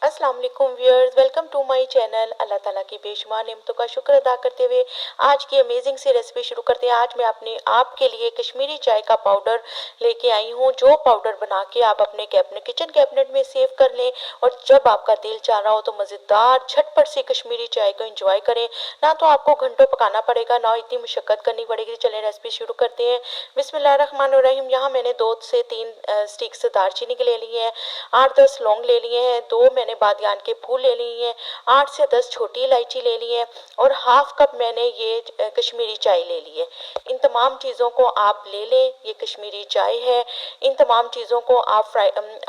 अस्सलाम वालेकुम viewers, welcome to my channel. Allah ताला की बेशुमार नेमतों का शुक्र अदा करते हुए आज की अमेजिंग सी रेसिपी शुरू करते हैं। आज मैं अपने आपके लिए कश्मीरी चाय का पाउडर लेके आई हूँ, जो पाउडर बना के आप अपने किचन कैबिनेट में सेव कर लें और जब आपका दिल चाह रहा हो तो मज़ेदार झटपट से कश्मीरी चाय को एंजॉय करें। ना तो आपको घंटों पकाना पड़ेगा, ना इतनी मुशक्क़त करनी पड़ेगी। चलें रेसिपी शुरू करते हैं। बिस्मिल्लाहिर्रहमानिर्रहीम। यहाँ मैंने 2 से 3 स्टिक्स दालचीनी के ले लिए हैं, 8-10 लौंग ले लिए हैं, 2 मैंने बादियान के फूल ले लिए हैं, 8 से 10 छोटी इलायची ले ली है और हाफ कप मैंने ये कश्मीरी चाय ले ली है। इन तमाम चीज़ों को आप ले लें, ये कश्मीरी चाय है। इन तमाम चीज़ों को आप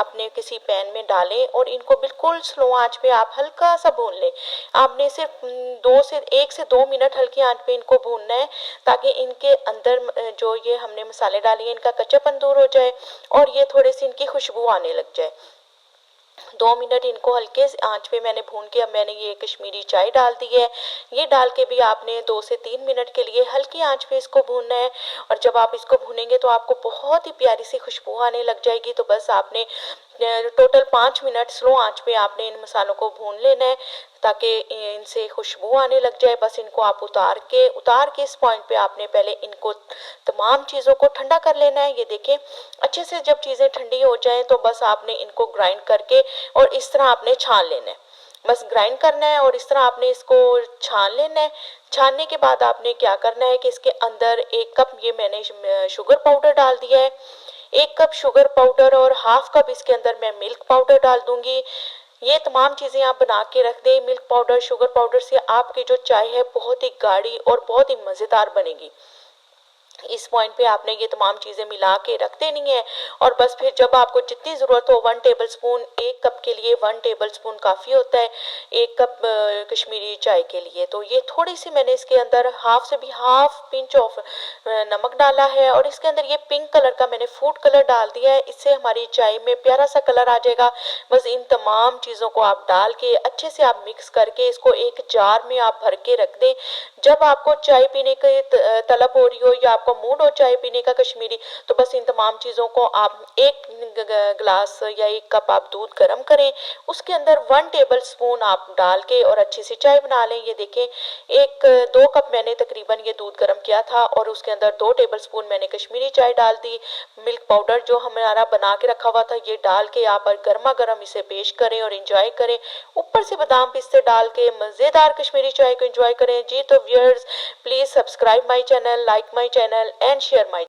अपने किसी पैन में डालें और इनको बिल्कुल स्लो आंच पे आप हल्का सा भून लें। आपने सिर्फ 1 से 2 मिनट हल्की आंच पे इनको भूनना है, ताकि इनके अंदर जो ये हमने मसाले डाले हैं इनका कच्चापन दूर हो जाए और ये थोड़ी सी इनकी खुशबू आने लग जाए। 2 मिनट इनको हल्के से आंच पे मैंने भून के अब मैंने ये कश्मीरी चाय डाल दी है। ये डाल के भी आपने 2 से 3 मिनट के लिए हल्की आंच पे इसको भूनना है और जब आप इसको भूनेंगे तो आपको बहुत ही प्यारी सी खुशबू आने लग जाएगी। तो बस आपने टोटल 5 मिनट स्लो आंच पे आपने इन मसालों को भून लेना है, ताकि इनसे खुशबू आने लग जाए। बस इनको आप उतार के इस पॉइंट पे आपने पहले इनको तमाम चीज़ों को ठंडा कर लेना है। ये देखें, अच्छे से जब चीज़ें ठंडी हो जाएं तो बस आपने इनको ग्राइंड करके और इस तरह आपने छान लेना है। बस ग्राइंड करना है और इस तरह आपने इसको छान लेना है। छानने के बाद आपने क्या करना है कि इसके अंदर 1 कप ये मैंने शुगर पाउडर डाल दिया है। 1 कप शुगर पाउडर और हाफ कप इसके अंदर मैं मिल्क पाउडर डाल दूंगी। ये तमाम चीज़ें आप बना के रख दें। मिल्क पाउडर, शुगर पाउडर से आपकी जो चाय है बहुत ही गाढ़ी और बहुत ही मज़ेदार बनेगी। इस पॉइंट पे आपने ये तमाम चीज़ें मिला के रख देनी है और बस फिर जब आपको जितनी ज़रूरत हो 1 टेबलस्पून, 1 कप के लिए 1 टेबलस्पून काफ़ी होता है 1 कप कश्मीरी चाय के लिए। तो ये थोड़ी सी मैंने इसके अंदर हाफ से भी हाफ पिंच ऑफ नमक डाला है और इसके अंदर ये पिंक कलर का मैंने फूड कलर डाल दिया है। इससे हमारी चाय में प्यारा सा कलर आ जाएगा। बस इन तमाम चीज़ों को आप डाल के अच्छे से आप मिक्स करके इसको एक जार में आप भर के रख दें। जब आपको चाय पीने की तलब हो रही हो या आपका मूड हो चाय पीने का कश्मीरी, तो बस इन तमाम चीज़ों को आप एक ग्लास या 1 कप आप दूध गर्म करें, उसके अंदर 1 टेबल स्पून आप डाल के और अच्छी सी चाय बना लें। ये देखें, 2 कप मैंने तकरीबन ये दूध गर्म किया था और उसके अंदर 2 टेबल स्पून मैंने कश्मीरी चाय डाल दी। मिल्क पाउडर जो हमारा बना के रखा हुआ था ये डाल के आप गर्मा गर्म इसे पेश करें और इंजॉय करें। ऊपर से बादाम पिस्ते डाल के मज़ेदार कश्मीरी चाय को इंजॉय करें। जी तो viewers, please subscribe my channel, like my channel and share my